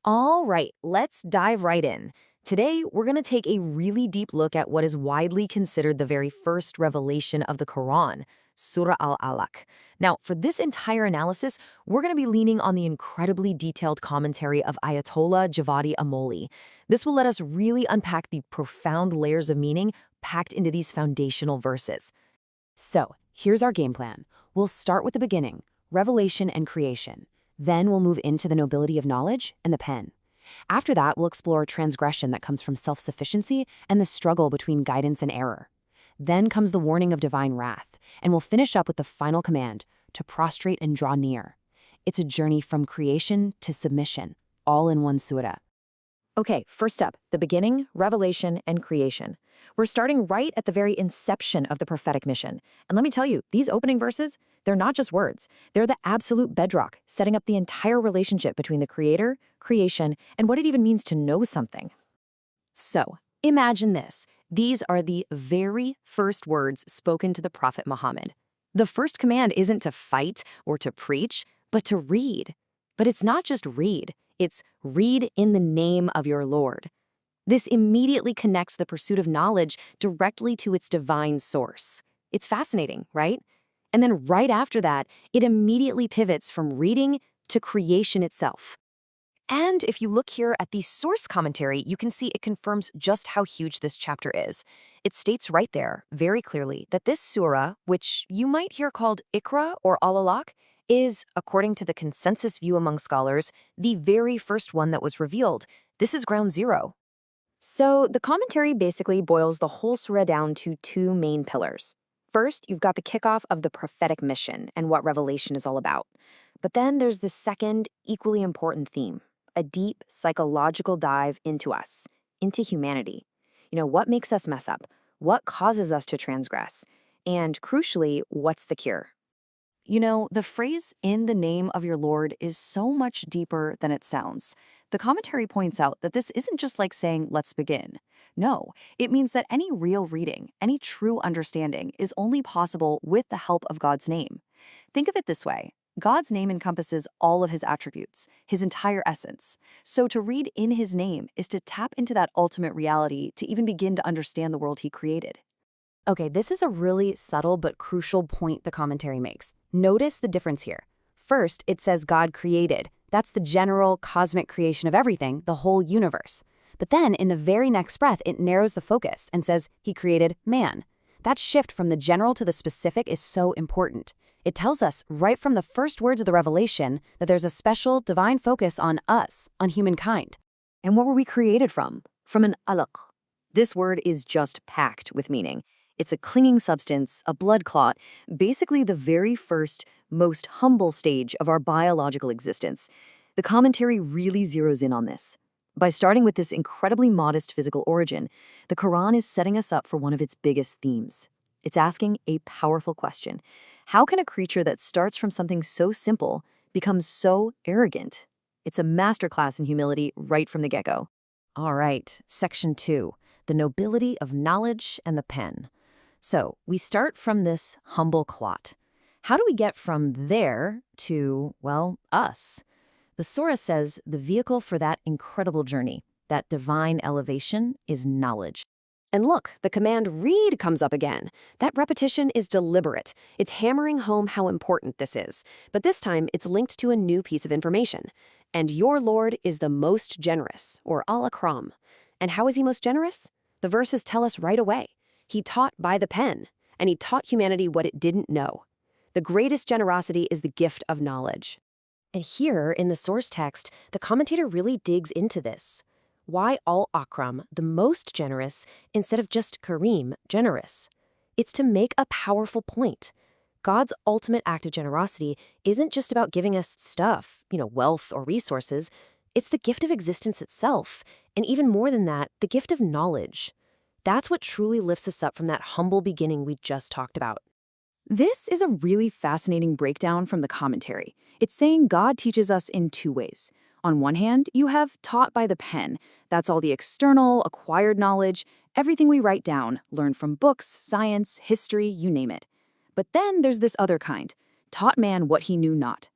All right, let's dive right in. Today, we're going to take a really deep look at what is widely considered the very first revelation of the Qur'an, Surah Al Alaq. Now, for this entire analysis, we're going to be leaning on the incredibly detailed commentary of Ayatollah Javadi Amoli. This will let us really unpack the profound layers of meaning packed into these foundational verses. So, here's our game plan. We'll start with the beginning, revelation and creation. Then we'll move into the nobility of knowledge and the pen. After that, we'll explore transgression that comes from self-sufficiency and the struggle between guidance and error. Then comes the warning of divine wrath, and we'll finish up with the final command, to prostrate and draw near. It's a journey from creation to submission, all in one surah. Okay, first up, the beginning, revelation, and creation. We're starting right at the very inception of the prophetic mission. And let me tell you, these opening verses, they're not just words. They're the absolute bedrock, setting up the entire relationship between the creator, creation, and what it even means to know something. So, imagine this. These are the very first words spoken to the Prophet Muhammad. The first command isn't to fight or to preach, but to read. But it's not just read. It's read in the name of your Lord. This immediately connects the pursuit of knowledge directly to its divine source. It's fascinating, right? And then right after that, it immediately pivots from reading to creation itself. And if you look here at the source commentary, you can see it confirms just how huge this chapter is. It states right there, very clearly, that this surah, which you might hear called Iqra or Al Alaq, is, according to the consensus view among scholars, the very first one that was revealed. This is ground zero. So the commentary basically boils the whole surah down to two main pillars. First, you've got the kickoff of the prophetic mission and what revelation is all about. But then there's the second, equally important theme, a deep psychological dive into us, into humanity. What makes us mess up? What causes us to transgress? And crucially, what's the cure? The phrase, in the name of your Lord, is so much deeper than it sounds. The commentary points out that this isn't just like saying, let's begin. No, it means that any real reading, any true understanding is only possible with the help of God's name. Think of it this way. God's name encompasses all of his attributes, his entire essence. So to read in his name is to tap into that ultimate reality to even begin to understand the world he created. Okay, this is a really subtle but crucial point the commentary makes. Notice the difference here. First, it says God created. That's the general cosmic creation of everything, the whole universe. But then, in the very next breath, it narrows the focus and says he created man. That shift from the general to the specific is so important. It tells us, right from the first words of the revelation, that there's a special divine focus on us, on humankind. And what were we created from? From an alaq. This word is just packed with meaning. It's a clinging substance, a blood clot, basically the very first, most humble stage of our biological existence. The commentary really zeroes in on this. By starting with this incredibly modest physical origin, the Qur'an is setting us up for one of its biggest themes. It's asking a powerful question. How can a creature that starts from something so simple become so arrogant? It's a masterclass in humility right from the get-go. All right, section 2, the nobility of knowledge and the pen. So we start from this humble clot. How do we get from there to, well, us? The surah says the vehicle for that incredible journey, that divine elevation, is knowledge. And look, the command read comes up again. That repetition is deliberate. It's hammering home how important this is. But this time, it's linked to a new piece of information. And your Lord is the most generous, or al-akram. And how is he most generous? The verses tell us right away. He taught by the pen, and he taught humanity what it didn't know. The greatest generosity is the gift of knowledge. And here, in the source text, the commentator really digs into this. Why al-akram, the most generous, instead of just kareem, generous? It's to make a powerful point. God's ultimate act of generosity isn't just about giving us stuff, wealth or resources. It's the gift of existence itself, and even more than that, the gift of knowledge. That's what truly lifts us up from that humble beginning we just talked about. This is a really fascinating breakdown from the commentary. It's saying God teaches us in two ways. On one hand, you have taught by the pen. That's all the external, acquired knowledge, everything we write down, learn from books, science, history, you name it. But then there's this other kind, taught man what he knew not.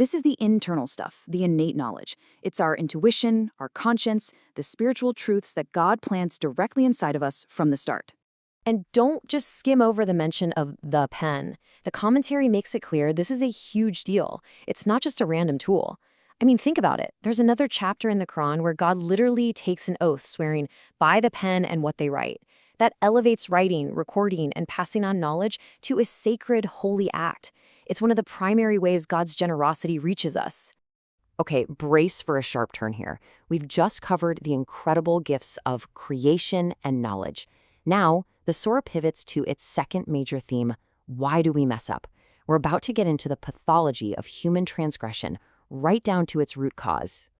This is the internal stuff, the innate knowledge. It's our intuition, our conscience, the spiritual truths that God plants directly inside of us from the start. And don't just skim over the mention of the pen. The commentary makes it clear this is a huge deal. It's not just a random tool. I mean, think about it. There's another chapter in the Qur'an where God literally takes an oath swearing by the pen and what they write. That elevates writing, recording, and passing on knowledge to a sacred, holy act. It's one of the primary ways God's generosity reaches us. Okay, brace for a sharp turn here. We've just covered the incredible gifts of creation and knowledge. Now, the surah pivots to its second major theme, why do we mess up? We're about to get into the pathology of human transgression, right down to its root cause.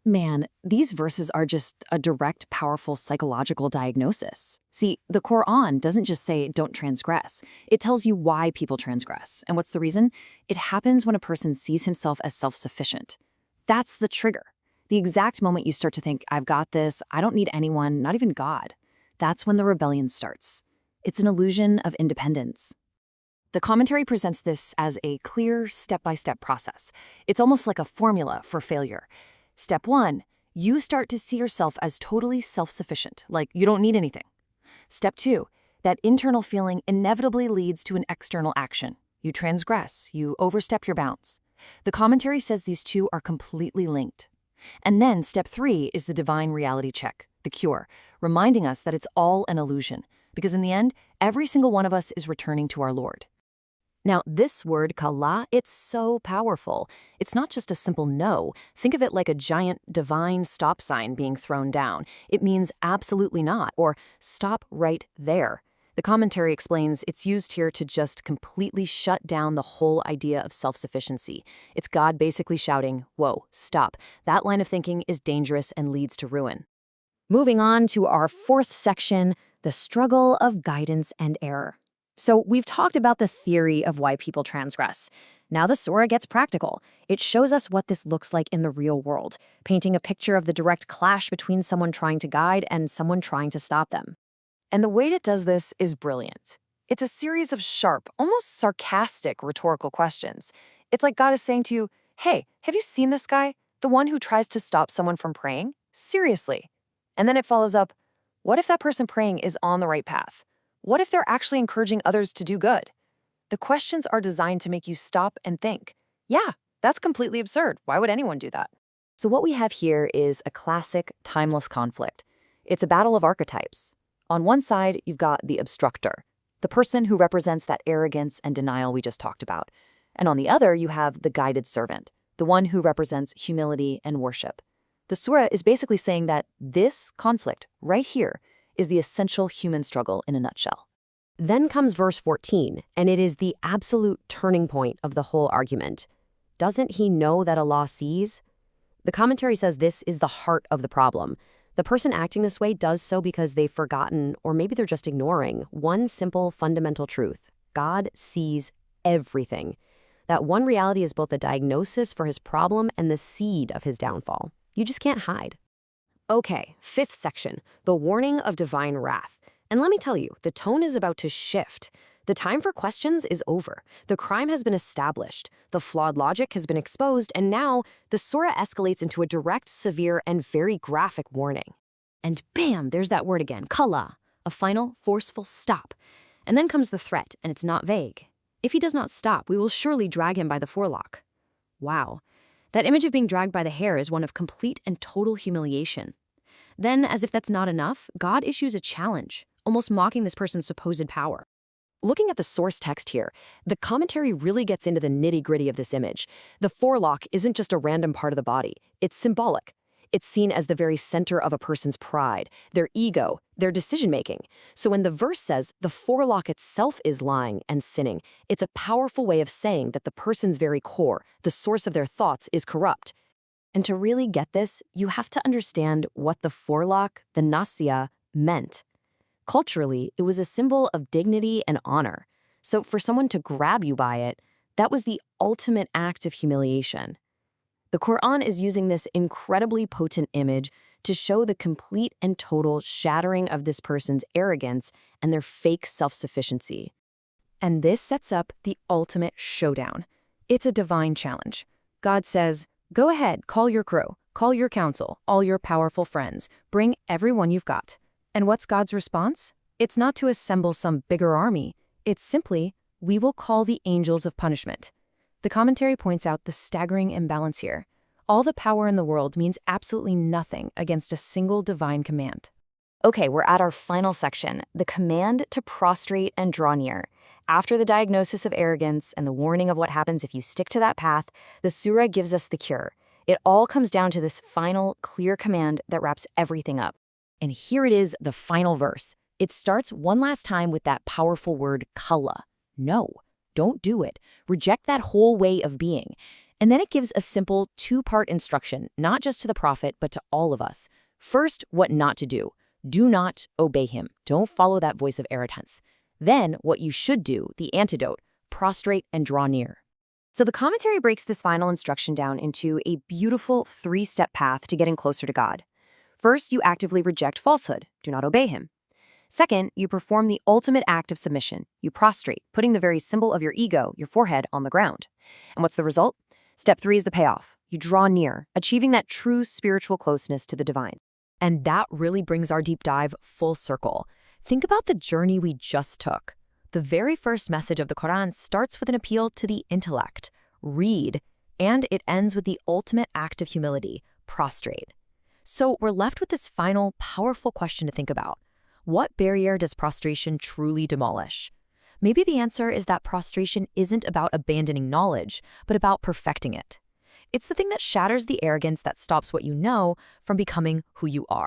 Man, these verses are just a direct, powerful psychological diagnosis. See, the Qur'an doesn't just say don't transgress. It tells you why people transgress. And what's the reason? It happens when a person sees himself as self-sufficient. That's the trigger. The exact moment you start to think, I've got this, I don't need anyone, not even God. That's when the rebellion starts. It's an illusion of independence. The commentary presents this as a clear, step-by-step process. It's almost like a formula for failure. Step 1, you start to see yourself as totally self-sufficient, like you don't need anything. Step 2, that internal feeling inevitably leads to an external action. You transgress, you overstep your bounds. The commentary says these two are completely linked. And then step 3 is the divine reality check, the cure, reminding us that it's all an illusion, because in the end, every single one of us is returning to our Lord. Now, this word, kala, it's so powerful. It's not just a simple no. Think of it like a giant divine stop sign being thrown down. It means absolutely not, or stop right there. The commentary explains it's used here to just completely shut down the whole idea of self-sufficiency. It's God basically shouting, whoa, stop. That line of thinking is dangerous and leads to ruin. Moving on to our fourth section, the struggle of guidance and error. So we've talked about the theory of why people transgress. Now the surah gets practical. It shows us what this looks like in the real world, painting a picture of the direct clash between someone trying to guide and someone trying to stop them. And the way it does this is brilliant. It's a series of sharp, almost sarcastic rhetorical questions. It's like God is saying to you, hey, have you seen this guy? The one who tries to stop someone from praying? Seriously. And then it follows up, what if that person praying is on the right path? What if they're actually encouraging others to do good? The questions are designed to make you stop and think, yeah, that's completely absurd. Why would anyone do that? So what we have here is a classic, timeless conflict. It's a battle of archetypes. On one side, you've got the obstructor, the person who represents that arrogance and denial we just talked about. And on the other, you have the guided servant, the one who represents humility and worship. The surah is basically saying that this conflict right here is the essential human struggle in a nutshell. Then comes verse 14, and it is the absolute turning point of the whole argument. Doesn't he know that Allah sees? The commentary says this is the heart of the problem. The person acting this way does so because they've forgotten, or maybe they're just ignoring, one simple fundamental truth. God sees everything. That one reality is both a diagnosis for his problem and the seed of his downfall. You just can't hide. Okay, fifth section, the warning of divine wrath. And let me tell you, the tone is about to shift. The time for questions is over. The crime has been established. The flawed logic has been exposed, and now the surah escalates into a direct, severe, and very graphic warning. And bam, there's that word again, kala, a final, forceful stop. And then comes the threat, and it's not vague. If he does not stop, we will surely drag him by the forelock. Wow. That image of being dragged by the hair is one of complete and total humiliation. Then, as if that's not enough, God issues a challenge, almost mocking this person's supposed power. Looking at the source text here, the commentary really gets into the nitty-gritty of this image. The forelock isn't just a random part of the body. It's symbolic. It's seen as the very center of a person's pride, their ego, their decision-making. So when the verse says the forelock itself is lying and sinning, it's a powerful way of saying that the person's very core, the source of their thoughts, is corrupt. And to really get this, you have to understand what the forelock, the nasiyah, meant. Culturally, it was a symbol of dignity and honor. So for someone to grab you by it, that was the ultimate act of humiliation. The Qur'an is using this incredibly potent image to show the complete and total shattering of this person's arrogance and their fake self-sufficiency. And this sets up the ultimate showdown. It's a divine challenge. God says, "Go ahead, call your crew, call your council, all your powerful friends, bring everyone you've got." And what's God's response? It's not to assemble some bigger army. It's simply, "We will call the angels of punishment." The commentary points out the staggering imbalance here. All the power in the world means absolutely nothing against a single divine command. Okay, we're at our final section, the command to prostrate and draw near. After the diagnosis of arrogance and the warning of what happens if you stick to that path, the surah gives us the cure. It all comes down to this final, clear command that wraps everything up. And here it is, the final verse. It starts one last time with that powerful word, kalla. No, don't do it. Reject that whole way of being. And then it gives a simple two-part instruction, not just to the prophet, but to all of us. First, what not to do. Do not obey him. Don't follow that voice of arrogance. Then, what you should do, the antidote, prostrate and draw near. So the commentary breaks this final instruction down into a beautiful three-step path to getting closer to God. First, you actively reject falsehood. Do not obey him. Second, you perform the ultimate act of submission. You prostrate, putting the very symbol of your ego, your forehead, on the ground. And what's the result? Step 3 is the payoff. You draw near, achieving that true spiritual closeness to the divine. And that really brings our deep dive full circle. Think about the journey we just took. The very first message of the Qur'an starts with an appeal to the intellect, read, and it ends with the ultimate act of humility, prostrate. So we're left with this final, powerful question to think about. What barrier does prostration truly demolish? Maybe the answer is that prostration isn't about abandoning knowledge, but about perfecting it. It's the thing that shatters the arrogance that stops what you know from becoming who you are.